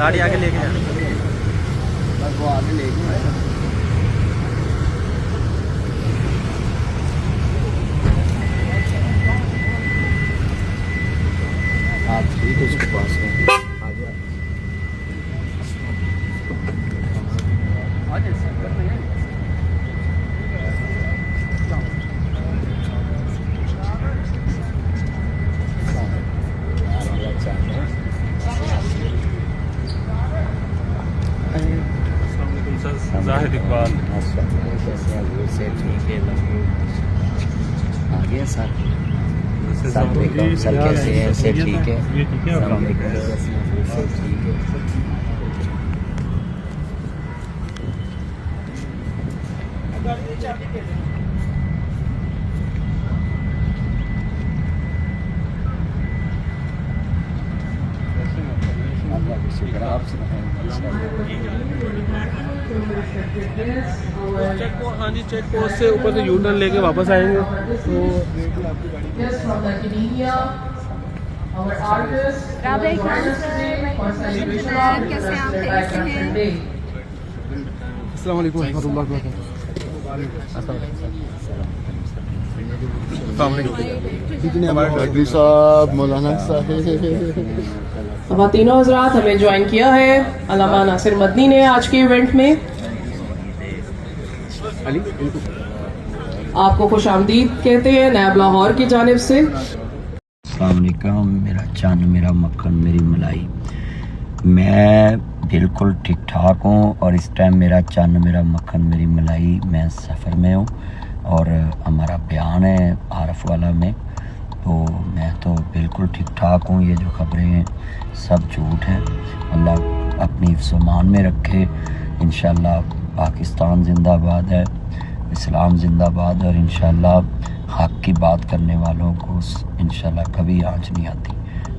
गाड़ी आगे लेके जाना, बस वो आगे लेके आप ठीक उसके पास में आ गया। जाहिद इकबाल से ठीक है, आगे सर सर कैसे हैं? से ठीक है, से ठीक है। हाँ जी, चेक पोस्ट से ऊपर से यू टर्न लेके वापस आएंगे तो अस्सलाम वालेकुम रहमतुल्लाहि व बरकातहू। साहब, मौलाना साहब, तीनों हजरात हमें ज्वाइन किया है अल्लामा नासिर मदनी ने आज के इवेंट में। आपको खुश आमदीद कहते हैं नैब लाहौर की जानिब से। अस्सलाम वालेकुम, मेरा चांद मेरा मक्खन मेरी मलाई। मैं बिल्कुल ठीक ठाक हूँ और इस टाइम मेरा चांद मेरा मक्खन मेरी मलाई, मैं सफ़र में हूँ और हमारा बयान है आरफ वाला में, तो मैं तो बिल्कुल ठीक ठाक हूँ। ये जो खबरें हैं सब झूठ हैं। अल्लाह अपनी हिफ्ज़-ओ-मान में रखे। इंशाअल्लाह पाकिस्तान जिंदाबाद है, इस्लाम जिंदाबाद, और इंशाअल्लाह हक़ की बात करने वालों को इंशाअल्लाह कभी आँच नहीं आती।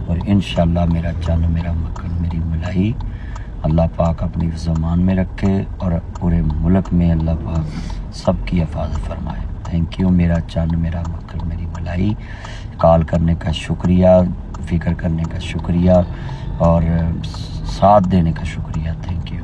और इंशाअल्लाह मेरा चांद मेरा मक्खन मेरी मलाई अल्लाह पाक अपनी हिफ्ज़-ओ-मान में रखे और पूरे मुल्क में अल्लाह पाक सबकी हिफाजत फरमाए। Thank you. मेरा चांद मेरा मक्खन मेरी मलाई, कॉल करने का शुक्रिया, फ़िक्र करने का शुक्रिया और साथ देने का शुक्रिया। Thank you.